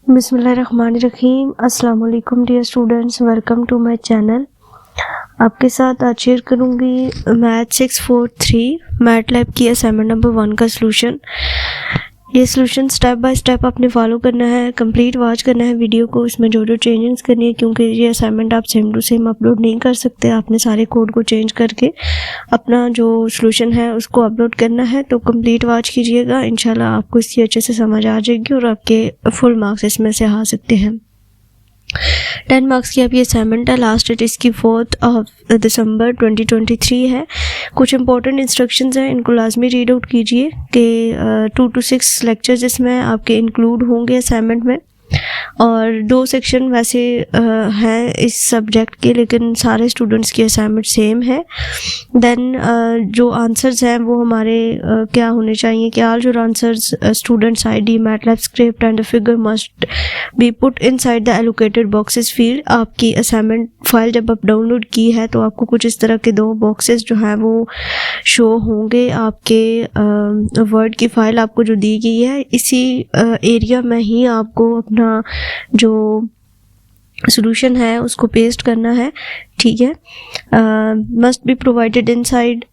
बिस्मिल्लाहिर्रहमानिर्रहीम। अस्सलाम वालेकुम dear students, welcome to my channel. आपके साथ आज शेयर करूँगी मैथ 643 मैटलैब की असाइनमेंट नंबर 1 का सलूशन। ये सलूशन स्टेप बाय स्टेप आपने फॉलो करना है, कंप्लीट वॉच करना है वीडियो को। इसमें जो चेंजेस करनी है, क्योंकि ये असाइनमेंट आप सेम टू सेम अपलोड नहीं कर सकते, आपने सारे कोड को चेंज करके अपना जो सलूशन है उसको अपलोड करना है। तो कंप्लीट वॉच कीजिएगा, इंशाल्लाह आपको इसकी अच्छे से समझ आ जाएगी और आपके फुल मार्क्स इसमें से आ सकते हैं। 10 मार्क्स की आपकी असाइनमेंट है। लास्ट डेट इसकी 4 दिसंबर 2023 है। कुछ इंपॉर्टेंट इंस्ट्रक्शंस हैं, इनको लाजमी रीड आउट कीजिए कि 2 to 6 लेक्चर्स इसमें आपके इंक्लूड होंगे असाइनमेंट में, और 2 सेक्शन वैसे हैं इस सब्जेक्ट के, लेकिन सारे स्टूडेंट्स की असाइनमेंट सेम है। देन जो आंसर्स हैं वो हमारे क्या होने चाहिए कि all your answers students ID MATLAB script and figure must be put inside the allocated boxes field. आपकी असाइनमेंट फाइल जब आप डाउनलोड की है तो आपको कुछ इस तरह के 2 बॉक्सेस जो हैं वो शो होंगे आपके वर्ड की फाइल आपको जो दी गई है। इसी एरिया में ही आपको अपना जो सॉल्यूशन है उसको पेस्ट करना है, ठीक है। Must be provided inside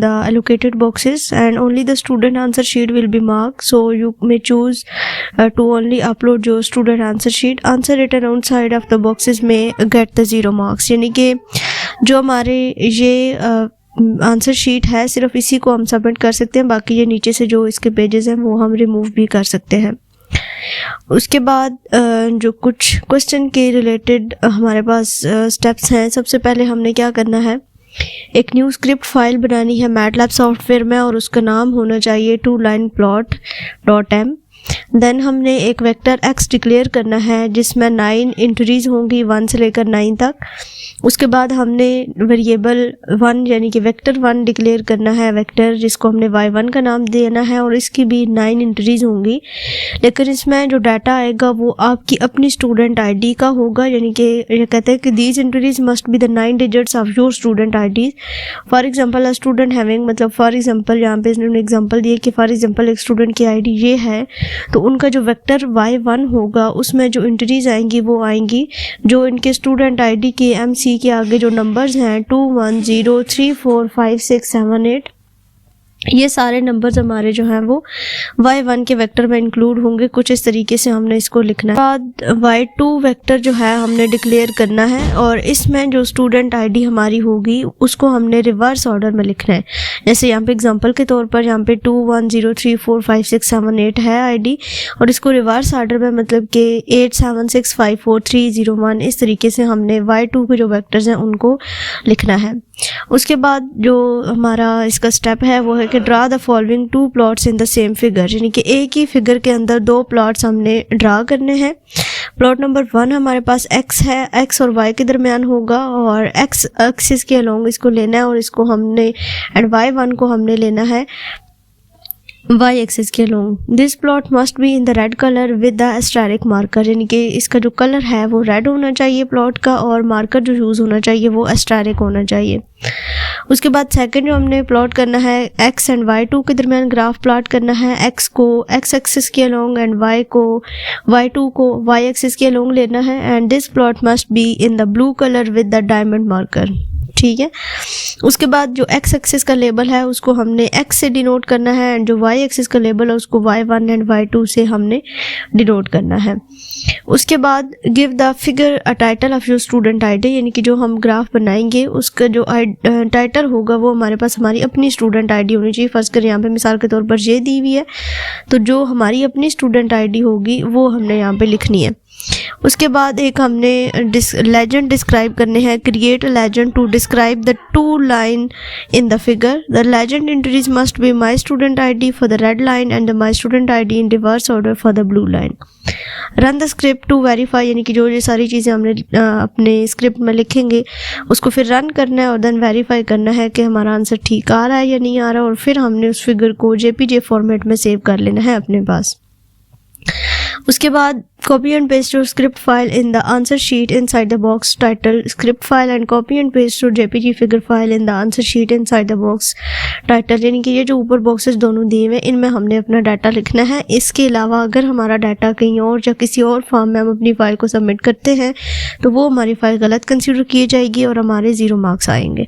the allocated boxes and only the student answer sheet will be marked, so you may choose to only upload your student answer sheet. Answer written outside of the boxes may get the 0 marks। यानी कि जो हमारे ये answer sheet है सिर्फ इसी को हम सबमिट कर सकते हैं, बाकी ये नीचे से जो इसके पेजेस हैं वो हम रिमूव भी कर सकते हैं। उसके बाद जो कुछ क्वेश्चन के रिलेटेड हमारे पास स्टेप्स हैं। सबसे पहले हमने क्या करना है, एक न्यू स्क्रिप्ट फाइल बनानी है मैटलैब सॉफ्टवेयर में और उसका नाम होना चाहिए 2lineplot.m। देन हमने एक वेक्टर x डिक्लेयर करना है जिसमें 9 एंट्रीज होंगी 1 से लेकर 9 तक। उसके बाद हमने वेरिएबल 1 यानी कि वेक्टर 1 डिक्लेयर करना है, वेक्टर जिसको हमने y1 का नाम देना है और इसकी भी 9 एंट्रीज होंगी। लेकिन इसमें जो डाटा आएगा वो आपकी अपनी स्टूडेंट आईडी का होगा, यानी कि ये कहते हैं कि these entries must be the 9 digits of your student ID. For example a student having, मतलब फॉर एग्जांपल यहाँ पे इसने एग्जांपल दिए कि फॉर एग्जांपल एक स्टूडेंट की आईडी ये है, तो उनका जो वेक्टर y1 होगा उसमें जो एंट्रीज आएंगी वो आएंगी जो इनके स्टूडेंट आईडी के MC के आगे जो नंबर्स हैं 2 1 0 3 4 5 6 7 8, ये सारे नंबर्स हमारे जो हैं वो y1 के वेक्टर में इंक्लूड होंगे। कुछ इस तरीके से हमने इसको लिखना है। बाद y2 वेक्टर जो है हमने डिक्लेयर करना है और इसमें जो स्टूडेंट आईडी हमारी होगी उसको हमने रिवर्स ऑर्डर में लिखना है। जैसे यहाँ पे एग्जांपल के तौर पर यहाँ पे 2 1 0 3 4 5 6 7 8 है आईडी, और इसको रिवर्स ऑर्डर में मतलब कि 8 7 6 5 4 3 0 1, इस तरीके से हमने y2 के जो वेक्टर्स हैं उनको लिखना है। उसके बाद जो हमारा इसका स्टेप है वो है कि draw the following 2 plots in the same figure, यानी कि एक ही फिगर के अंदर 2 प्लॉट्स हमने ड्रा करने हैं। प्लॉट नंबर 1 हमारे पास x है, x और y के दरमियान होगा और x एक्सिस के अलोंग इसको लेना है और इसको हमने एंड y1 को हमने लेना है y एक्सिस के along. This plot must be in the red colour with the asterisk marker, यानी कि इसका जो कलर है वो रेड होना चाहिए प्लॉट का और मार्कर जो यूज़ होना चाहिए वो एस्टेरिक होना चाहिए। उसके बाद सेकंड जो हमने प्लॉट करना है x एंड y2 के दरमियान ग्राफ प्लॉट करना है। x को x एक्सिस के अलोंग एंड y को y2 को y एक्सिस के अलोंग लेना है and this plot must be in the blue colour with the diamond marker, ठीक है। उसके बाद जो x एक्सिस का लेबल है उसको हमने x से डिनोट करना है एंड जो y एक्सिस का लेबल है उसको y1 एंड y2 से हमने डिनोट करना है। उसके बाद give the figure a title of your student ID, यानी कि जो हम ग्राफ बनाएंगे उसका जो टाइटल होगा वो हमारे पास हमारी अपनी स्टूडेंट आईडी होनी चाहिए। फर्स्ट कर यहाँ पे मिसाल के तौर पर ये दी हुई है, तो जो हमारी अपनी स्टूडेंट आईडी होगी वो हमने यहाँ पे लिखनी है। उसके बाद एक हमने लेजेंड डिस्क्राइब करने हैं। Create a legend to describe the 2 line in the figure. The legend entries must be my student ID for the red line and my student ID in reverse order for the blue line. Run the script to verify, यानी कि जो ये सारी चीज़ें हमने अपने script में लिखेंगे उसको फिर रन करना है और देन वेरीफाई करना है कि हमारा आंसर ठीक आ रहा है या नहीं आ रहा, और फिर हमने उस फिगर को JPG फॉर्मेट में सेव कर लेना है अपने पास। उसके बाद copy and paste your script file in the answer sheet inside the box titled script file and copy and paste your JPG figure file in the answer sheet inside the box title। यानी कि ये जो ऊपर boxes दोनों दिए हुए इनमें हमने अपना डाटा लिखना है। इसके अलावा अगर हमारा डाटा कहीं और या किसी और फॉर्म में हम अपनी फ़ाइल को सबमिट करते हैं तो वो हमारी फ़ाइल गलत कंसीडर की जाएगी और हमारे 0 मार्क्स आएंगे।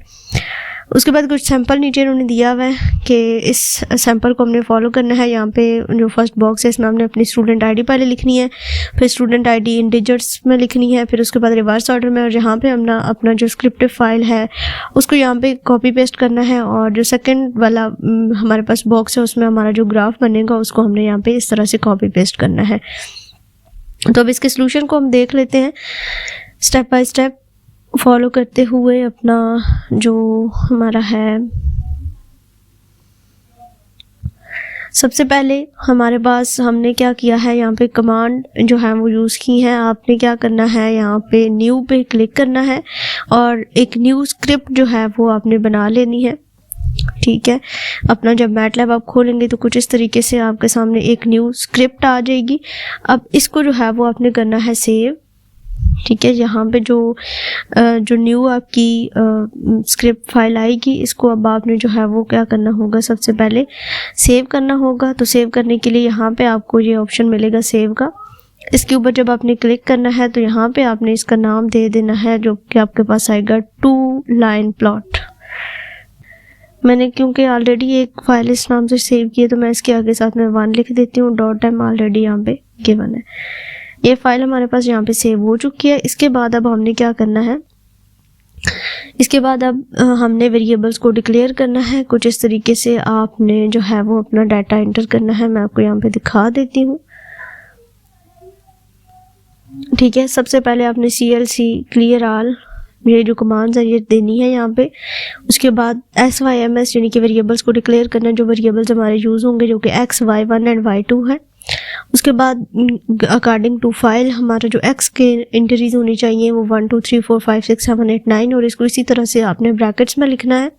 उसके बाद कुछ सैंपल नीचे उन्होंने दिया हुआ है कि इस सैंपल को हमने फॉलो करना है। यहाँ पे जो फर्स्ट बॉक्स है इसमें हमने अपनी स्टूडेंट आईडी पहले लिखनी है, फिर स्टूडेंट आईडी इन डिजिट्स में लिखनी है, फिर उसके बाद रिवर्स ऑर्डर में, और यहाँ पे हमने अपना जो स्क्रिप्टिव फाइल है उसको यहाँ पे कॉपी पेस्ट करना है। और जो सेकंड वाला हमारे पास बॉक्स है उसमें हमारा जो ग्राफ बनेगा उसको हमने यहाँ पे इस तरह से कॉपी पेस्ट करना है। तो अब इसके सोल्यूशन को हम देख लेते हैं स्टेप बाय स्टेप फॉलो करते हुए। अपना जो हमारा है, सबसे पहले हमारे पास हमने क्या किया है, यहाँ पे कमांड जो है वो यूज़ की है। आपने क्या करना है, यहाँ पे न्यू पे क्लिक करना है और एक न्यू स्क्रिप्ट जो है वो आपने बना लेनी है। ठीक है, अपना जब मैटलैब आप खोलेंगे तो कुछ इस तरीके से आपके सामने एक न्यू स्क्रिप्ट आ जाएगी। अब इसको जो है वो आपने करना है सेव। ठीक है, यहाँ पे जो न्यू आपकी स्क्रिप्ट फाइल आएगी इसको अब आपने जो है वो क्या करना होगा, सबसे पहले सेव करना होगा। तो सेव करने के लिए यहाँ पे आपको ये ऑप्शन मिलेगा सेव का। इसके ऊपर जब आपने क्लिक करना है तो यहाँ पे आपने इसका नाम दे देना है जो कि आपके पास आएगा 2 लाइन प्लॉट। मैंने क्योंकि ऑलरेडी एक फाइल इस नाम से सेव की है तो मैं इसके आगे साथ में 1 लिख देती हूँ। .m ऑलरेडी यहाँ पे गिवन है। ये फाइल हमारे पास यहाँ पे सेव हो चुकी है। इसके बाद अब हमने क्या करना है, इसके बाद अब हमने वेरिएबल्स को डिक्लेयर करना है। कुछ इस तरीके से आपने जो है वो अपना डाटा एंटर करना है। मैं आपको यहाँ पे दिखा देती हूँ। ठीक है, सबसे पहले आपने CLC क्लियर ऑल ये जो कमांड्स है ये देनी है यहाँ पे। उसके बाद SYMS यानी कि वेरिएबल्स को डिक्लेयर करना, जो वेरिएबल्स हमारे यूज़ होंगे जो कि X, Y1 एंड Y2 है। उसके बाद अकॉर्डिंग टू फाइल हमारा जो X के एंट्रीज होनी चाहिए वो 1 2 3 4 5 6 7 8 9 और इसको इसी तरह से आपने ब्रैकेट्स में लिखना है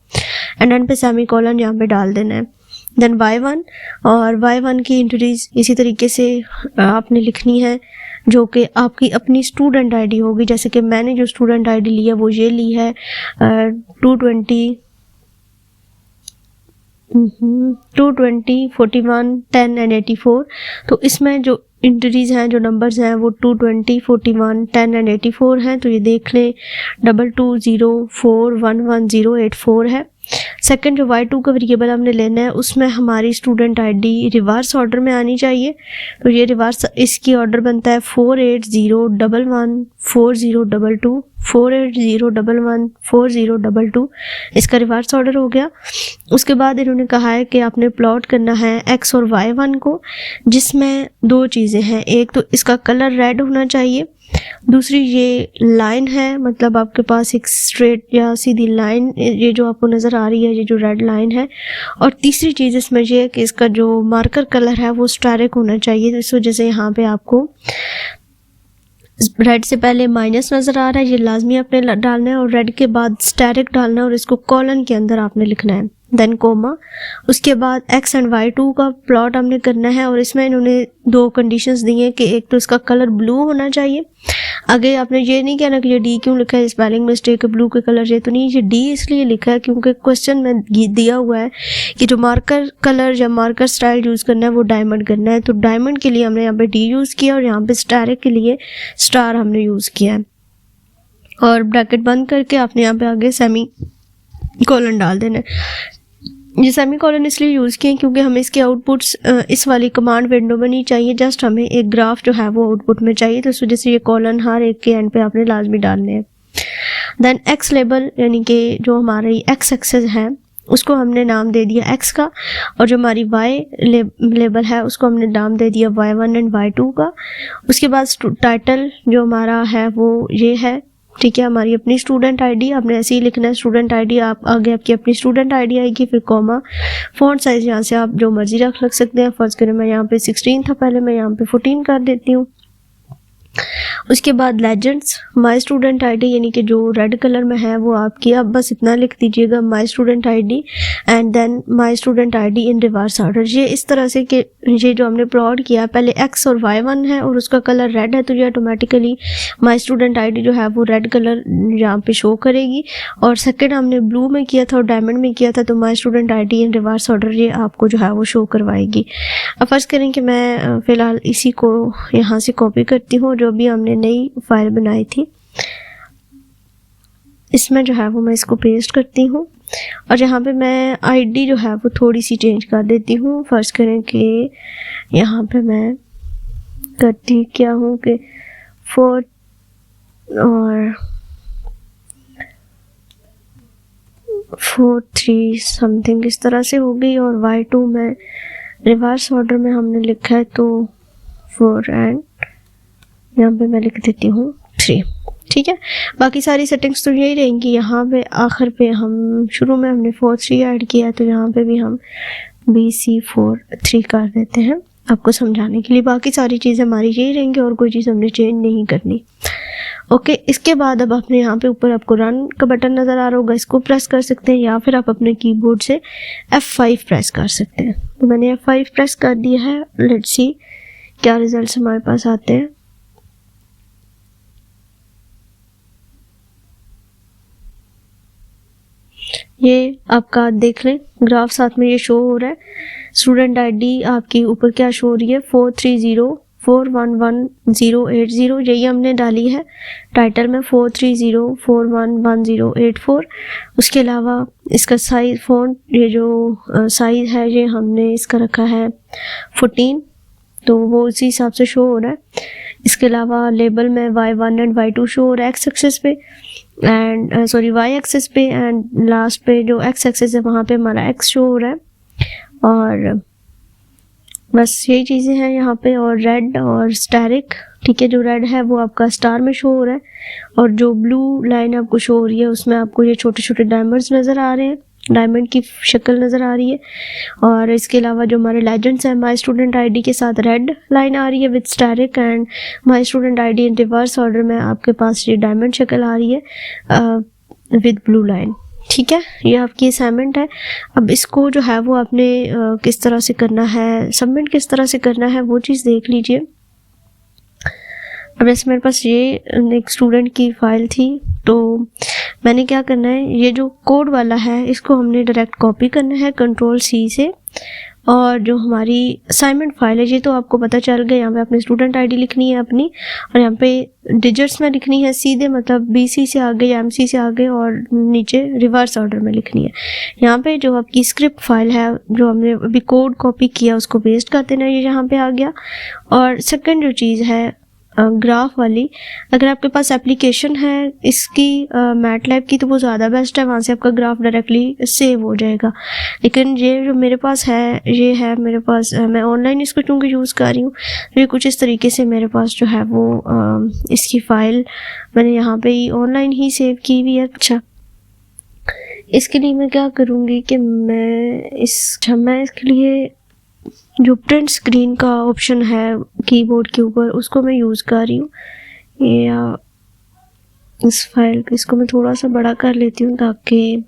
एंड एंड पे सेमीकोलन यहाँ पे डाल देना है। देन Y1 और Y1 की एंट्रीज इसी तरीके से आपने लिखनी है जो कि आपकी अपनी स्टूडेंट आईडी होगी। जैसे कि मैंने जो स्टूडेंट आईडी ली है वो ये ली है 220 41 10 एंड 84। तो इसमें जो इंट्रीज हैं, जो नंबर्स हैं वो 220 41 10 एंड 84 हैं। तो ये देख लें 2204111084 है। सेकंड जो Y2 का वेरिएबल हमने लेना है उसमें हमारी स्टूडेंट आईडी रिवर्स ऑर्डर में आनी चाहिए। तो ये रिवर्स इसकी ऑर्डर बनता है 48011 4022 48011 4022। इसका रिवर्स ऑर्डर हो गया। उसके बाद इन्होंने कहा है कि आपने प्लॉट करना है X और Y1 को, जिसमें 2 चीज़ें हैं। एक तो इसका कलर रेड होना चाहिए, दूसरी ये लाइन है, मतलब आपके पास एक स्ट्रेट या सीधी लाइन ये जो आपको नज़र आ रही है, ये जो रेड लाइन है। और तीसरी चीज़ इसमें ये है कि इसका जो मार्कर कलर है वो स्टैरिक होना चाहिए। तो इस वजह से यहाँ पे आपको रेड से पहले माइनस नज़र आ रहा है, ये लाजमी आपने डालना है, और रेड के बाद स्टैरिक डालना है और इसको कॉलन के अंदर आपने लिखना है। देन कोमा, उसके बाद X एंड Y2 का प्लॉट हमने करना है। और इसमें इन्होंने 2 कंडीशंस दी हैं कि एक तो इसका कलर ब्लू होना चाहिए। आगे आपने ये नहीं कहना कि ये D क्यों लिखा है, स्पेलिंग मिस्टेक है, ब्लू के कलर ये तो नहीं, ये D इसलिए लिखा है क्योंकि क्वेश्चन में दिया हुआ है कि जो मार्कर कलर या मार्कर स्टाइल यूज़ करना है वो डायमंड करना है। तो डायमंड के लिए हमने यहाँ पे D यूज़ किया और यहाँ पे स्टार के लिए स्टार हमने यूज़ किया है। और ब्रैकेट बंद करके आपने यहाँ पे आगे सेमी कॉलन डाल देना है। ये सेमी कॉलन इसलिए यूज़ किए क्योंकि हमें इसके आउटपुट्स इस वाली कमांड विंडो में नहीं चाहिए, जस्ट हमें एक ग्राफ जो है वो आउटपुट में चाहिए। तो इस वजह से ये कॉलन हर एक के एंड पे आपने लाजमी डालने हैं। देन X लेबल यानी कि जो हमारी X एक्सेस है उसको हमने नाम दे दिया X का, और जो हमारी Y लेबल है उसको हमने नाम दे दिया Y1 एंड Y2 का। उसके बाद टाइटल जो हमारा है वो ये है, ठीक है, हमारी अपनी स्टूडेंट आईडी आपने ऐसे ही लिखना है। स्टूडेंट आईडी आप आगे आपकी अपनी स्टूडेंट आईडी आएगी, फिर कॉमा, फॉन्ट साइज यहाँ से आप जो मर्जी रख सकते हैं। फर्स्ट करें मैं यहाँ पे 16 था पहले, मैं यहाँ पे 14 कर देती हूँ। उसके बाद लेजेंड्स, माय स्टूडेंट आईडी यानी कि जो रेड कलर में है वो आपकी, अब बस इतना लिख दीजिएगा my student ID and then my student ID in reverse order. ये इस तरह से कि ये जो हमने प्लॉट किया पहले एक्स और वाई वन है और उसका कलर रेड है, तो ये ऑटोमेटिकली माय स्टूडेंट आईडी जो है वो रेड कलर यहाँ पे शो करेगी। और सेकेंड हमने ब्लू में किया था और डायमंड में किया था, तो my student ID in reverse order ये आपको जो है वो शो करवाएगी। अब फर्ज करें कि मैं फ़िलहाल इसी को यहाँ से कॉपी करती हूँ, जो भी हमने नई फाइल बनाई थी इसमें जो है वो मैं इसको पेस्ट करती हूँ और यहाँ पे मैं आईडी जो है वो थोड़ी सी चेंज कर देती हूँ। फर्स्ट करें कि यहाँ पे मैं करती क्या हूँ कि 4 और 4 3 समथिंग इस तरह से हो गई और Y2 में रिवर्स ऑर्डर में हमने लिखा है तो 4 एंड यहाँ पे मैं लिख देती हूँ 3। ठीक है, बाकी सारी सेटिंग्स तो यही रहेंगी। यहाँ पे आखिर पे हम शुरू में हमने 4 3 ऐड किया है, तो यहाँ पे भी हम BC4 3 कर देते हैं आपको समझाने के लिए। बाकी सारी चीज़ें हमारी यही रहेंगी और कोई चीज़ हमने चेंज नहीं करनी। ओके, इसके बाद अब आपने यहाँ पे ऊपर आपको रन का बटन नज़र आ रहा होगा, इसको प्रेस कर सकते हैं या फिर आप अपने कीबोर्ड से F5 प्रेस कर सकते हैं। तो मैंने F5 प्रेस कर दिया है, लेट्स सी क्या रिजल्ट्स हमारे पास आते हैं। ये आपका देख लें ग्राफ साथ में ये शो हो रहा है। स्टूडेंट आईडी आपकी ऊपर क्या शो हो रही है 430411080, यही हमने डाली है टाइटल में 430411084। उसके अलावा इसका साइज फ़ॉन्ट ये जो साइज़ है ये हमने इसका रखा है 14, तो वो उसी हिसाब से शो हो रहा है। इसके अलावा लेबल में Y1 एंड Y2 शो हो रहा है एक्स एक्सिस पे एंड Y एक्सिस पे, एंड लास्ट पे जो एक्स एक्सिस है वहाँ पे हमारा एक्स शो हो रहा है। और बस यही चीज़ें हैं यहाँ पे। और रेड और स्टैरिक, ठीक है, जो रेड है वो आपका स्टार में शो हो रहा है और जो ब्लू लाइन आपको शो हो रही है उसमें आपको ये छोटे छोटे डायमंड्स नज़र आ रहे हैं, डायमंड की शक्ल नज़र आ रही है। और इसके अलावा जो हमारे लेजेंड्स हैं माय स्टूडेंट आईडी के साथ रेड लाइन आ रही है with asterisk and my student ID in reverse order में आपके पास ये डायमंड शक्ल आ रही है विद ब्लू लाइन। ठीक है, ये आपकी असाइनमेंट है। अब इसको जो है वो आपने किस तरह से करना है, सबमिट किस तरह से करना है वो चीज़ देख लीजिए। अब जैसे मेरे पास ये एक स्टूडेंट की फ़ाइल थी, तो मैंने क्या करना है, ये जो कोड वाला है इसको हमने डायरेक्ट कॉपी करना है Ctrl+C से, और जो हमारी असाइनमेंट फाइल है ये तो आपको पता चल गया। यहाँ पे अपनी स्टूडेंट आईडी लिखनी है अपनी, और यहाँ पे डिजिट्स में लिखनी है सीधे, मतलब BC से आगे या MC से आगे, और नीचे रिवर्स ऑर्डर में लिखनी है। यहाँ पे जो आपकी स्क्रिप्ट फाइल है जो हमने अभी कोड कॉपी किया उसको पेस्ट कर देना, ये यहाँ पे आ गया। और सेकंड जो चीज़ है ग्राफ वाली, अगर आपके पास एप्लीकेशन है इसकी मैटलैब की तो वो ज़्यादा बेस्ट है, वहाँ से आपका ग्राफ डायरेक्टली सेव हो जाएगा। लेकिन ये जो मेरे पास है ये है मेरे पास, मैं ऑनलाइन इसको चूँकि यूज़ कर रही हूँ, ये कुछ इस तरीके से मेरे पास जो है वो इसकी फ़ाइल मैंने यहाँ पे ही ऑनलाइन ही सेव की हुई है। अच्छा, इसके लिए मैं क्या करूँगी कि मैं इसके लिए जो प्रिंट स्क्रीन का ऑप्शन है कीबोर्ड के ऊपर उसको मैं यूज़ कर रही हूँ। या इस फाइल को इसको मैं थोड़ा सा बड़ा कर लेती हूँ ताकि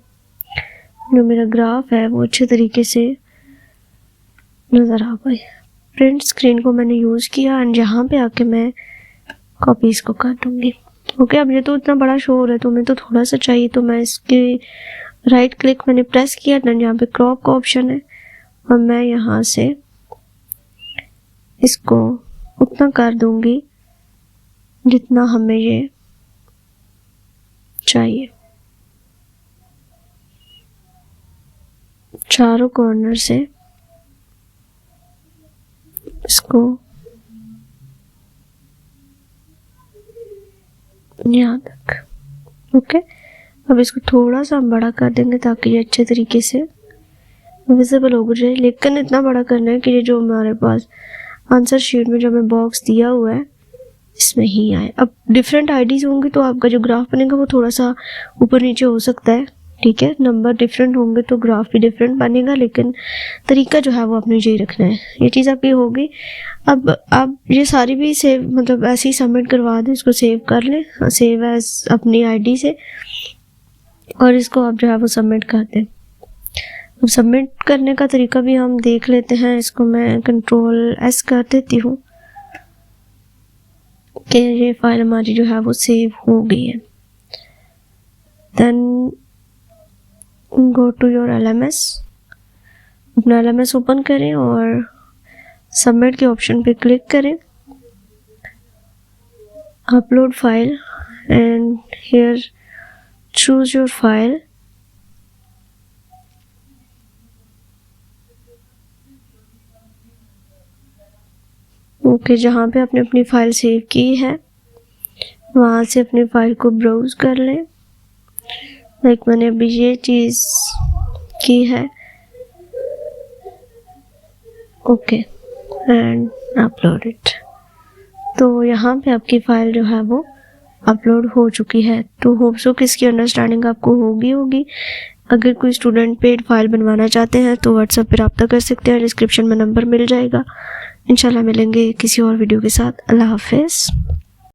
जो मेरा ग्राफ है वो अच्छे तरीके से नज़र आ पाए। प्रिंट स्क्रीन को मैंने यूज़ किया एंड यहाँ पे आके मैं कॉपी इसको कर दूँगी। ओके, अब ये तो इतना बड़ा शो हो रहा है तो मैं तो थोड़ा सा चाहिए, तो मैं इसके राइट क्लिक मैंने प्रेस किया, देन यहाँ पे क्रॉप का ऑप्शन है और मैं यहाँ से इसको उतना कर दूंगी जितना हमें ये चाहिए। चारों कॉर्नर से इसको यहाँ तक। ओके, अब इसको थोड़ा सा हम बड़ा कर देंगे ताकि ये अच्छे तरीके से विजिबल हो जाए। लेकिन इतना बड़ा करना है कि ये जो हमारे पास आंसर शीट में जो हमें बॉक्स दिया हुआ है इसमें ही आए। अब डिफरेंट आईडीज़ होंगे तो आपका जो ग्राफ बनेगा वो थोड़ा सा ऊपर नीचे हो सकता है। ठीक है, नंबर डिफरेंट होंगे तो ग्राफ भी डिफरेंट बनेगा, लेकिन तरीका जो है वो अपने यही रखना है। ये चीज़ आपकी होगी। अब आप ये सारी भी सेव मतलब ऐसे ही सबमिट करवा दें, इसको सेव कर लें, सेव एज अपनी आईडी से, और इसको आप जो है वो सबमिट कर दें। अब सबमिट करने का तरीका भी हम देख लेते हैं। इसको मैं Ctrl+S कर देती हूँ कि ये फाइल हमारी जो है वो सेव हो गई है। Then go to your LMS, अपना LMS ओपन करें और सबमिट के ऑप्शन पे क्लिक करें, upload file and here choose your file. Okay, जहाँ पे आपने अपनी फ़ाइल सेव की है वहाँ से अपनी फ़ाइल को ब्राउज़ कर लें। लाइक मैंने अभी ये चीज़ की है। Okay and upload it. तो यहाँ पे आपकी फ़ाइल जो है वो अपलोड हो चुकी है। तो होप सो कि इसकी अंडरस्टैंडिंग आपको होगी। अगर कोई स्टूडेंट पेड फाइल बनवाना चाहते हैं तो व्हाट्सएप पर रब्ता कर सकते हैं, डिस्क्रिप्शन में नंबर मिल जाएगा। इंशाल्लाह मिलेंगे किसी और वीडियो के साथ। अल्लाह हाफिज़।